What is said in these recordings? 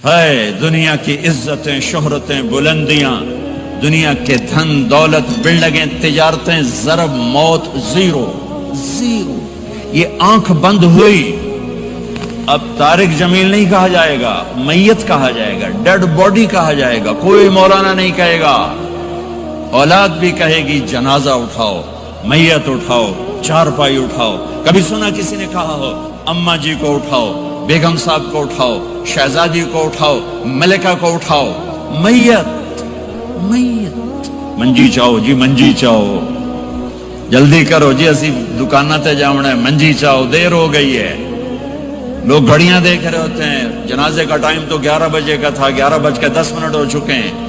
ہے دنیا کی عزتیں، شہرتیں، بلندیاں، دنیا کے دھن دولت، بلڈنگیں، تجارتیں، ضرب موت، زیرو زیرو. یہ آنکھ بند ہوئی، اب طارق جمیل نہیں کہا جائے گا، میت کہا جائے گا، ڈیڈ باڈی کہا جائے گا. کوئی مولانا نہیں کہے گا. اولاد بھی کہے گی جنازہ اٹھاؤ، میت اٹھاؤ، چارپائی اٹھاؤ. کبھی سنا کسی نے کہا ہو اماں جی کو اٹھاؤ، بیگم صاحب کو اٹھاؤ، شہزادی کو اٹھاؤ، ملکہ کو اٹھاؤ؟ میت میت. منجی چاہو جی، منجی چاہو، جلدی کرو جی، اسی دکانہ تے جاؤنا ہے، منجی چاہو، دیر ہو گئی ہے. لوگ گھڑیاں دیکھ رہے ہوتے ہیں، جنازے کا ٹائم تو 11 بجے کا تھا، 11:10 ہو چکے ہیں.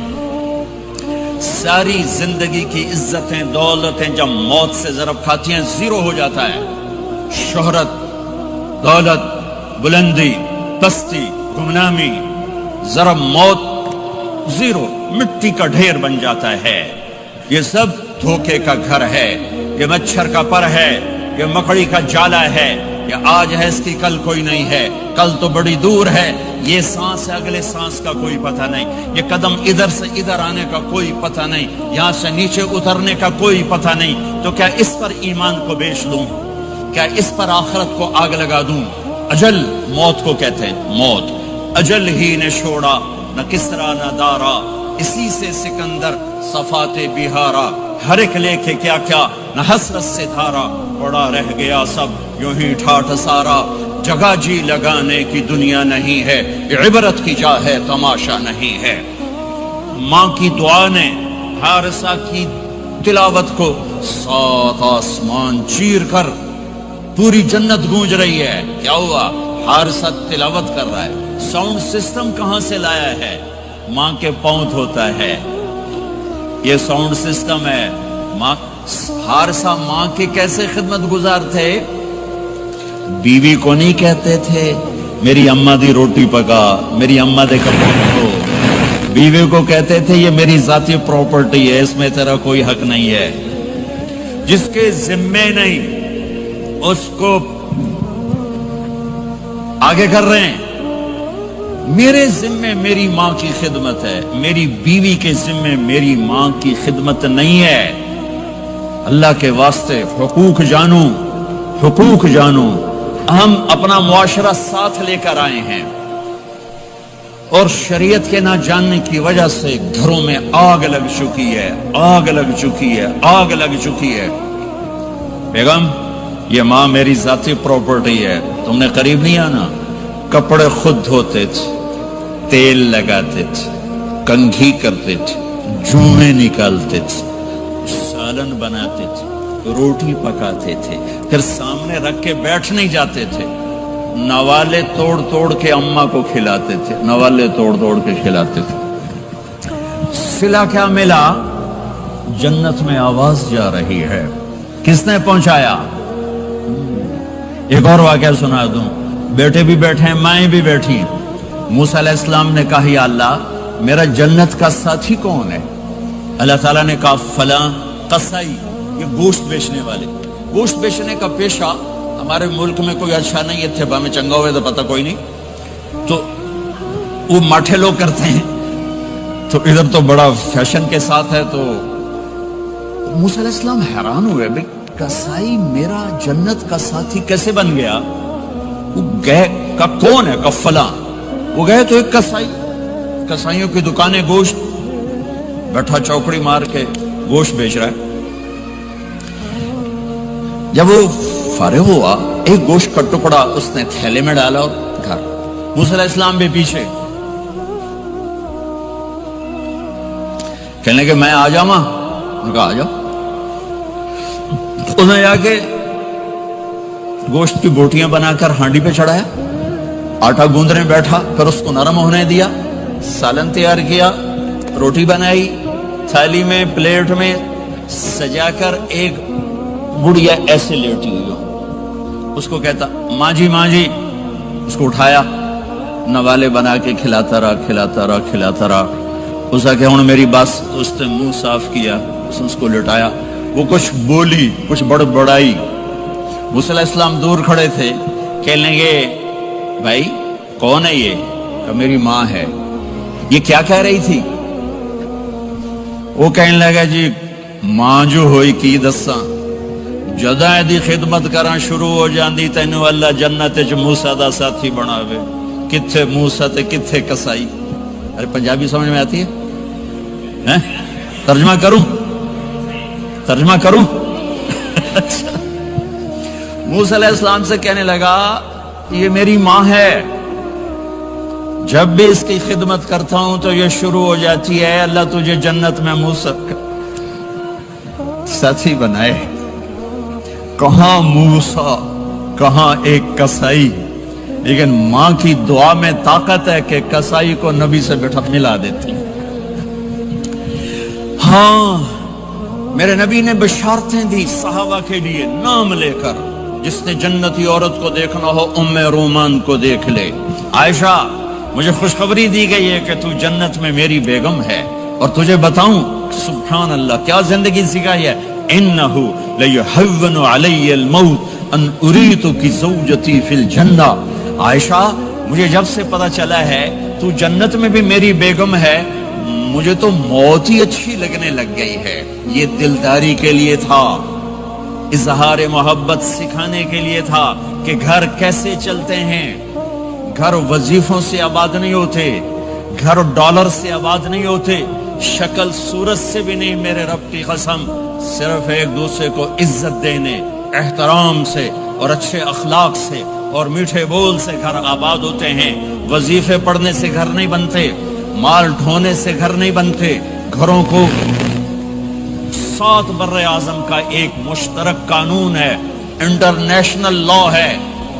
ساری زندگی کی عزتیں دولتیں جب موت سے ضرب کھاتی ہیں زیرو ہو جاتا ہے. شہرت، دولت، بلندی، پستی، گمنامی، ضرب موت، زیرو، مٹی کا ڈھیر بن جاتا ہے. یہ سب دھوکے کا گھر ہے، یہ مچھر کا پر ہے، یہ مکڑی کا جالا ہے. یہ آج ہے اس کی کل کوئی نہیں ہے، کل تو بڑی دور ہے. یہ سانس ہے، اگلے سانس کا کوئی پتہ نہیں. یہ قدم ادھر سے ادھر آنے کا کوئی پتہ نہیں، یہاں سے نیچے اترنے کا کوئی پتہ نہیں. تو کیا اس پر ایمان کو بیچ دوں؟ کیا اس پر آخرت کو آگ لگا دوں؟ اجل موت کو کہتے ہیں، موت. اجل ہی نے چھوڑا نہ کسرا نہ دارا، اسی سے سکندر صفات بہارا. ہر ایک لے کے کیا کیا نہ حسرت سے دھارا، پڑا رہ گیا سب یوں ہی ٹھاٹھ سارا. جگہ جی لگانے کی دنیا نہیں ہے، عبرت کی جا ہے تماشا نہیں ہے. ماں کی دعا نے حارثہ کی تلاوت کو 7 آسمان چیر کر پوری جنت گونج رہی ہے. کیا ہوا؟ حارثہ تلاوت کر رہا ہے. ساؤنڈ سسٹم کہاں سے لایا ہے؟ ماں کے پاؤں ہوتا ہے یہ ساؤنڈ سسٹم ہے. ماں، حارثہ ماں کی کیسے خدمت گزار تھے؟ بیوی کو نہیں کہتے تھے میری اماں دی روٹی پکا، میری اماں دے کپڑے دھو. بیوی کو کہتے تھے یہ میری ذاتی پراپرٹی ہے، اس میں تیرا کوئی حق نہیں ہے. جس کے ذمے نہیں اس کو آگے کر رہے ہیں. میرے ذمے میری ماں کی خدمت ہے، میری بیوی کے ذمے میری ماں کی خدمت نہیں ہے. اللہ کے واسطے حقوق جانو، حقوق جانو. ہم اپنا معاشرہ ساتھ لے کر آئے ہیں اور شریعت کے نہ جاننے کی وجہ سے گھروں میں آگ لگ چکی ہے، آگ لگ چکی ہے، آگ لگ چکی ہے. بیگم، یہ ماں میری ذاتی پراپرٹی ہے، تم نے قریب نہیں آنا. کپڑے خود دھوتے تھے، تیل لگاتے تھے، کنگھی کرتے تھے، جوئیں نکالتے تھے، سالن بناتے تھے، روٹی پکاتے تھے، پھر سامنے رکھ کے بیٹھ نہیں جاتے تھے. نوالے توڑ توڑ کے اماں کو کھلاتے تھے، نوالے توڑ توڑ کے کھلاتے تھے. صلہ کیا ملا؟ جنت میں آواز جا رہی ہے. کس نے پہنچایا؟ ایک اور واقعہ سنا دوں. بیٹے بھی بیٹھے ہیں، مائیں بھی بیٹھی ہیں. موسیٰ علیہ السلام نے کہا یا اللہ میرا جنت کا ساتھی کون ہے؟ اللہ تعالیٰ نے کہا فلاں قصائی، یہ گوشت بیچنے والے. گوشت بیچنے کا پیشہ ہمارے ملک میں کوئی اچھا نہیں ہے. تھے با میں چنگا ہوئے تو پتہ کوئی نہیں، تو وہ ماٹھے لوگ کرتے ہیں، تو ادھر تو بڑا فیشن کے ساتھ ہے. تو موسیٰ علیہ السلام حیران ہوئے، بھئی قصائی میرا جنت کا ساتھی کیسے بن گیا؟ وہ گئے کا کون ہے؟ کا فلاں. وہ گئے تو ایک قصائی، قصائیوں کی دکانیں، گوشت بیٹھا چوکڑی مار کے گوشت بیچ رہا ہے. جب وہ فارغ ہوا ایک گوشت کا ٹکڑا اس نے تھیلے میں ڈالا اور گھر. موسیٰ علیہ السلام بھی پیچھے. کہنے کہ میں آ جاؤں؟ انہوں نے کہا آ جاؤ. انہیں جا کے گوشت کی بوٹیاں بنا کر ہانڈی پہ چڑھایا، آٹا گوندنے بیٹھا، پھر اس کو نرم ہونے دیا، سالن تیار کیا، روٹی بنائی، تھالی میں پلیٹ میں سجا کر ایک گڑیا ایسے لیٹی ہوئی ہو، اس کو کہتا ماں جی ماں جی. اس کو اٹھایا، نوالے بنا کے کھلاتا رہا کھلاتا رہا کھلاتا رہا. اس کا کہ ہوں میری بات، اس نے منہ صاف کیا، اس کو لٹایا. وہ کچھ بولی، کچھ بڑبڑائی. موسیٰ علیہ السلام دور کھڑے تھے، کہنے لگے بھائی کون ہے یہ؟ کہ میری ماں ہے. یہ کیا کہہ رہی تھی؟ وہ کہنے لگا جی ماں جو ہوئی کی دساں جداں دی خدمت کراں شروع ہو جاندی تینوں اللہ جنت وچ موسیٰ دا ساتھی بناوے. کتھے موسیٰ تے کتھے کسائی. ارے پنجابی سمجھ میں آتی ہے؟ ترجمہ کروں موسیٰ علیہ السلام سے کہنے لگا یہ میری ماں ہے، جب بھی اس کی خدمت کرتا ہوں تو یہ شروع ہو جاتی ہے اللہ تجھے جنت میں موسیٰ کا ساتھی بنائے. کہاں موسیٰ کہاں ایک کسائی، لیکن ماں کی دعا میں طاقت ہے کہ کسائی کو نبی سے بیٹھا ملا دیتی. ہاں میرے نبی نے بشارتیں دی صحابہ کے لیے نام لے کر. جس نے جنتی عورت کو دیکھنا ہو ام رومان کو دیکھ لے. عائشہ مجھے خوشخبری دی گئی ہے کہ تو جنت میں میری بیگم ہے، اور تجھے بتاؤں سبحان اللہ کیا زندگی سکھائی ہے. انہ لیہون علی الموت ان اریتک زوجتی فی الجنہ. عائشہ مجھے جب سے پتا چلا ہے تو جنت میں بھی میری بیگم ہے، مجھے تو موت ہی اچھی لگنے لگ گئی ہے. یہ دلداری کے لیے تھا، اظہار محبت سکھانے کے لیے تھا کہ گھر کیسے چلتے ہیں. گھر وظیفوں سے آباد نہیں ہوتے، گھر ڈالر سے آباد نہیں ہوتے، شکل صورت سے بھی نہیں. میرے رب کی قسم صرف ایک دوسرے کو عزت دینے، احترام سے اور اچھے اخلاق سے اور میٹھے بول سے گھر آباد ہوتے ہیں. وظیفے پڑھنے سے گھر نہیں بنتے، مال ڈھونے سے گھر نہیں بنتے. گھروں کو 7 بر اعظم کا ایک مشترک قانون ہے، انٹرنیشنل لا ہے.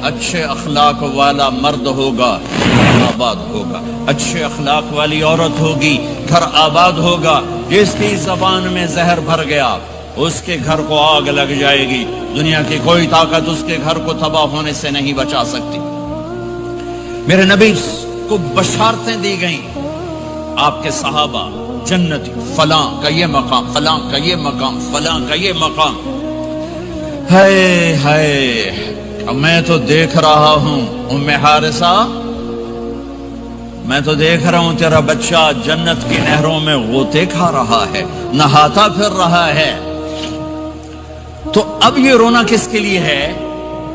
اچھے اخلاق والا مرد ہوگا گھر آباد ہوگا، اچھے اخلاق والی عورت ہوگی گھر آباد ہوگا. جس کی زبان میں زہر بھر گیا اس کے گھر کو آگ لگ جائے گی. دنیا کی کوئی طاقت اس کے گھر کو تباہ ہونے سے نہیں بچا سکتی. میرے نبی کو بشارتیں دی گئیں. آپ کے صحابہ جنتی، فلاں کا یہ مقام، فلاں کا یہ مقام، فلاں کا یہ مقام. ہائے ہائے میں تو دیکھ رہا ہوں ام حارثہ، میں تو دیکھ رہا ہوں تیرا بچہ جنت کی نہروں میں غوطے کھا رہا ہے، نہاتا پھر رہا ہے. تو اب یہ رونا کس کے لیے ہے؟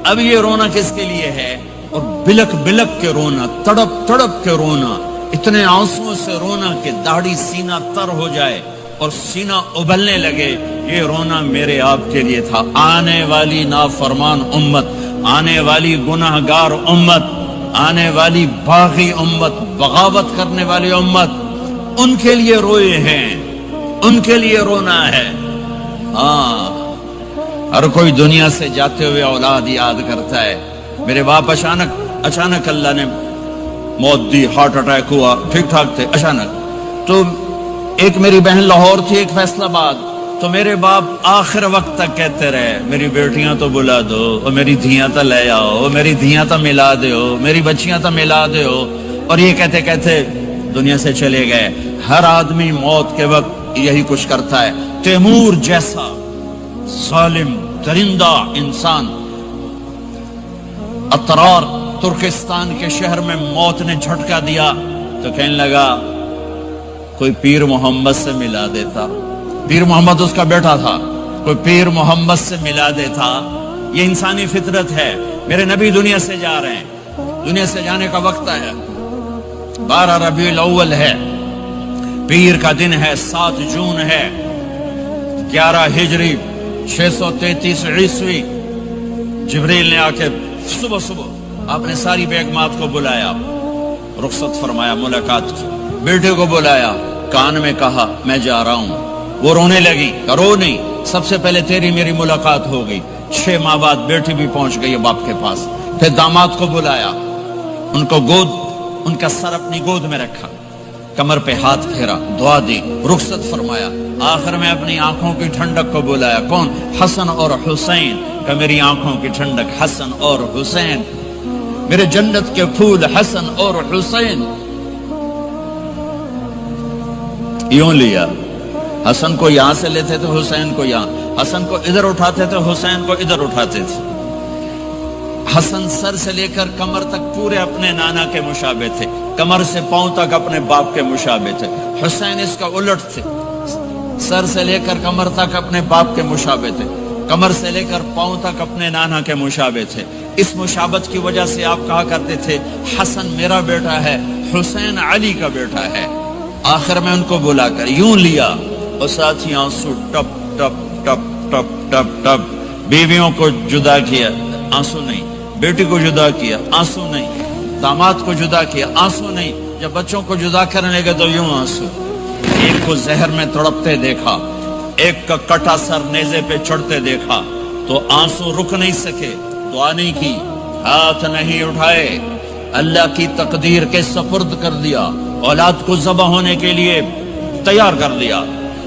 اب یہ رونا کس کے لیے ہے؟ اور بلک بلک کے رونا، تڑپ تڑپ کے رونا، اتنے آنسوں سے رونا کہ داڑھی سینہ تر ہو جائے اور سینہ ابلنے لگے. یہ رونا میرے آپ کے لیے تھا. آنے والی نافرمان امت، آنے والی گناہگار امت، آنے والی باغی امت، بغاوت کرنے والی امت، ان کے لیے روئے ہیں، ان کے لیے رونا ہے. ہاں ہر کوئی دنیا سے جاتے ہوئے اولاد یاد کرتا ہے. میرے باپ اچانک اللہ نے موت دی، ہارٹ اٹیک ہوا، ٹھیک ٹھاک تھے، اچانک. تو ایک میری بہن لاہور تھی، ایک فیصل آباد. تو میرے باپ آخر وقت تک کہتے رہے میری بیٹیاں تو بلا دو، اور میری دھیاں تو لے آؤ، اور میری دھیاں تو ملا دیو، میری بچیاں تو ملا دیو. اور یہ کہتے کہتے دنیا سے چلے گئے. ہر آدمی موت کے وقت یہی کچھ کرتا ہے. تیمور جیسا ظالم درندہ انسان اطرار ترکستان کے شہر میں موت نے جھٹکا دیا تو کہنے لگا کوئی پیر محمد سے ملا دیتا. پیر محمد اس کا بیٹا تھا، کوئی پیر محمد سے ملا دیتا. یہ انسانی فطرت ہے. میرے نبی دنیا سے جا رہے ہیں، دنیا سے جانے کا وقت ہے. 12 ربیع الاول ہے، پیر کا دن ہے، 7 جون ہے، 11 ہجری 633 عیسوی. جبریل نے آ کے صبح آپ نے ساری بیگمات کو بلایا، رخصت فرمایا، ملاقات کی. بیٹے کو بلایا، کان میں کہا میں جا رہا ہوں. وہ رونے لگی، رو نہیں، سب سے پہلے تیری میری ملاقات ہو گئی. 6 ماہ بعد بیٹی بھی پہنچ گئی باپ کے پاس. پھر داماد کو بلایا، ان کو ان کا سر اپنی گود میں رکھا، کمر پہ ہاتھ پھیرا، دعا دی، رخصت فرمایا. آخر میں اپنی آنکھوں کی ٹھنڈک کو بلایا. کون؟ حسن اور حسین. کہ میری آنکھوں کی ٹھنڈک حسن اور حسین، میرے جنت کے پھول حسن اور حسین. یوں لیا، حسن کو یہاں سے لیتے تھے، حسین کو یہاں، حسن کو ادھر اٹھاتے تھے، حسین کو ادھر اٹھاتے تھے. حسن سر سے لے کر کمر تک پورے اپنے نانا کے مشابہ تھے، کمر سے پاؤں تک اپنے باپ کے مشابہ تھے۔ حسین اس کا الٹ تھے، سر سے لے کر کمر تک اپنے باپ کے مشابہ تھے، کمر سے لے کر پاؤں تک اپنے نانا کے مشابہ تھے۔ اس مشابہت کی وجہ سے آپ کہا کرتے تھے حسن میرا بیٹا ہے، حسین علی کا بیٹا ہے۔ آخر میں ان کو بلا کر یوں لیا اور ساتھ ہی آنسو ٹپ ٹپ ٹپ ٹپ ٹپ ٹپ، بیویوں کو جدا کیا، آنسو نہیں، بیٹی کو جدا کیا، آنسو نہیں، داماد کو جدا کیا، آنسو نہیں، جب بچوں کو جدا کرنے لگے تو یوں آنسو۔ ایک کو زہر میں تڑپتے دیکھا، ایک کا کٹا سر نیزے پہ چڑھتے دیکھا تو آنسو رک نہیں سکے، دعا نہیں کی، ہاتھ نہیں اٹھائے، اللہ کی تقدیر کے سپرد کر دیا، اولاد کو ذبح ہونے کے لیے تیار کر دیا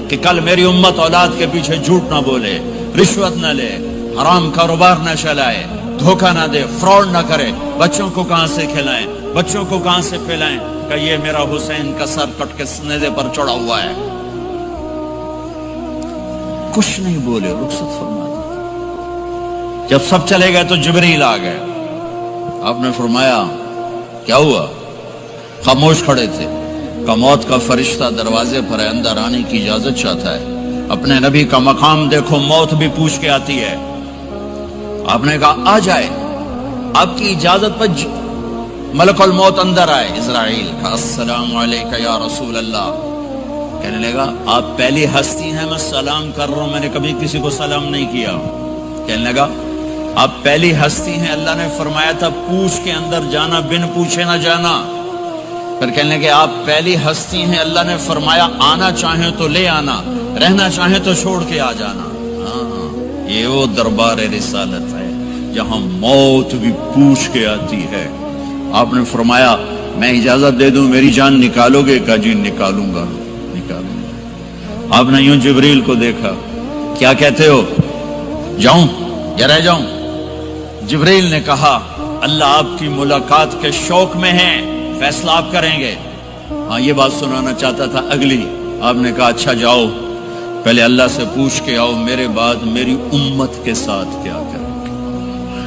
کہ کل میری امت اولاد کے پیچھے جھوٹ نہ بولے، رشوت نہ لے، حرام کاروبار نہ چلائے، دھوکہ نہ دے، فراڈ نہ کرے، بچوں کو کہاں سے کھلائیں، بچوں کو کہاں سے پلائیں کہ یہ میرا حسین کا سر کٹ کے نیزے پر چڑھا ہوا ہے۔ کچھ نہیں بولے، رخصت فرما دی۔ جب سب چلے گئے تو جبریل آ گئے، آپ نے فرمایا کیا ہوا؟ خاموش کھڑے تھے۔ کہ موت کا فرشتہ دروازے پر ہے، اندر آنے کی اجازت چاہتا ہے۔ اپنے نبی کا مقام دیکھو، موت بھی پوچھ کے آتی ہے۔ آپ نے کہا آ جائے، آپ کی اجازت پر ملک الموت اندر آئے۔ اسرائیل کا السلام علیکہ یا رسول اللہ، کہنے لگا آپ پہلی ہستی ہیں، میں سلام کر رہا ہوں، میں نے کبھی کسی کو سلام نہیں کیا۔ کہنے لگا آپ پہلی ہستی ہیں، اللہ نے فرمایا تھا پوچھ کے اندر جانا، بن پوچھے نہ جانا۔ پھر کہنے لگے آپ پہلی ہستی ہیں، اللہ نے فرمایا آنا چاہیں تو لے آنا، رہنا چاہیں تو چھوڑ کے آ جانا۔ ہاں، یہ وہ دربار رسالت ہے جہاں موت بھی پوچھ کے آتی ہے۔ آپ نے فرمایا میں اجازت دے دوں میری جان نکالو گے؟ کہا جی نکالوں گا، نکالوں گا۔ آپ نے یوں جبریل کو دیکھا، کیا کہتے ہو؟ جاؤں یا رہ جاؤں؟ جبریل نے کہا اللہ آپ کی ملاقات کے شوق میں ہے، فیصلہ آپ کریں گے۔ ہاں یہ بات سنانا چاہتا تھا اگلی۔ آپ نے کہا اچھا جاؤ، پہلے اللہ سے پوچھ کے آؤ میرے بعد میری امت کے ساتھ کیا کریں گے،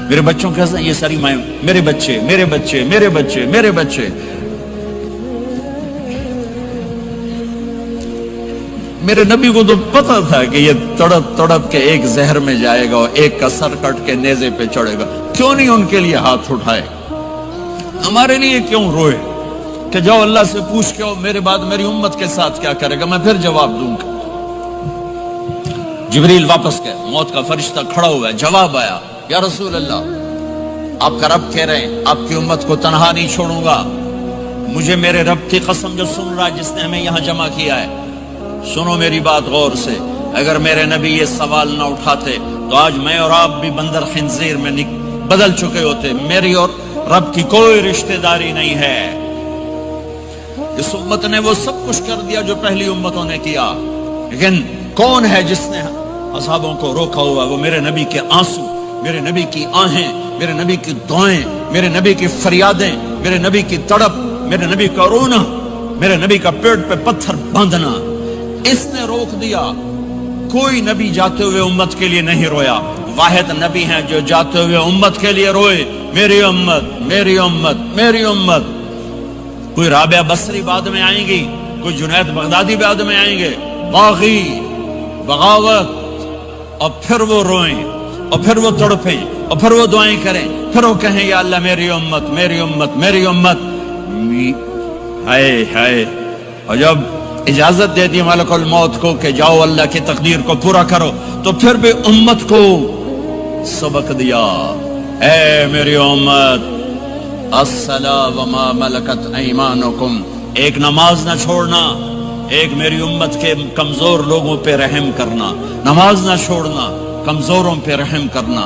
میرے بچوں کے ساتھ۔ یہ ساری مائیں، میرے بچے میرے بچے میرے بچے میرے بچے۔ میرے نبی کو تو پتا تھا کہ یہ تڑپ تڑپ کے ایک زہر میں جائے گا اور ایک کا سر کٹ کے نیزے پہ چڑھے گا، کیوں نہیں ان کے لیے ہاتھ اٹھائے؟ ہمارے لیے کیوں روئے کہ جاؤ اللہ سے پوچھ کے آؤ میرے بعد میری امت کے ساتھ کیا کرے گا، میں پھر جواب دوں گا۔ جبریل واپس گئے، موت کا فرشتہ کھڑا ہوا ہے، جواب آیا یا رسول اللہ آپ کا رب کہہ رہے ہیں آپ کی امت کو تنہا نہیں چھوڑوں گا۔ مجھے میرے رب کی قسم جو سن رہا ہے جس نے ہمیں یہاں جمع کیا ہے، سنو میری بات غور سے، اگر میرے نبی یہ سوال نہ اٹھاتے تو آج میں اور آپ بھی بندر خنزیر میں بدل چکے ہوتے۔ میری اور رب کی کوئی رشتہ داری نہیں ہے۔ اس امت نے وہ سب کچھ کر دیا جو پہلی امتوں نے کیا، لیکن کون ہے جس نے اصحابوں کو روکا ہوا؟ وہ میرے نبی کے آنسو، میرے نبی کی آہیں، میرے نبی کی دعائیں، میرے نبی کی فریادیں، میرے نبی کی تڑپ، میرے نبی کا رونا، میرے نبی کا پیٹ پہ پتھر باندھنا، اس نے روک دیا۔ کوئی نبی جاتے ہوئے امت کے لیے نہیں رویا، واحد نبی ہیں جو جاتے ہوئے امت کے لیے روئے، میری امت میری امت میری امت۔ کوئی رابعہ بصری بعد میں آئیں گی، کوئی جنید بغدادی بعد میں آئیں گے، باغی بغاوت، اور پھر وہ روئیں اور پھر وہ تڑپیں اور پھر وہ دعائیں کریں، پھر وہ کہیں یا اللہ میری امت میری امت میری امت۔ ہائے ہائے، اور جب اجازت دے دی ملک الموت کو کہ جاؤ اللہ کی تقدیر کو پورا کرو، تو پھر بھی امت کو سبق دیا، اے میری امت الصلاۃ وما ملکت ایمانکم، ایک نماز نہ چھوڑنا، ایک میری امت کے کمزور لوگوں پہ رحم کرنا، نماز نہ چھوڑنا، کمزوروں پہ رحم کرنا۔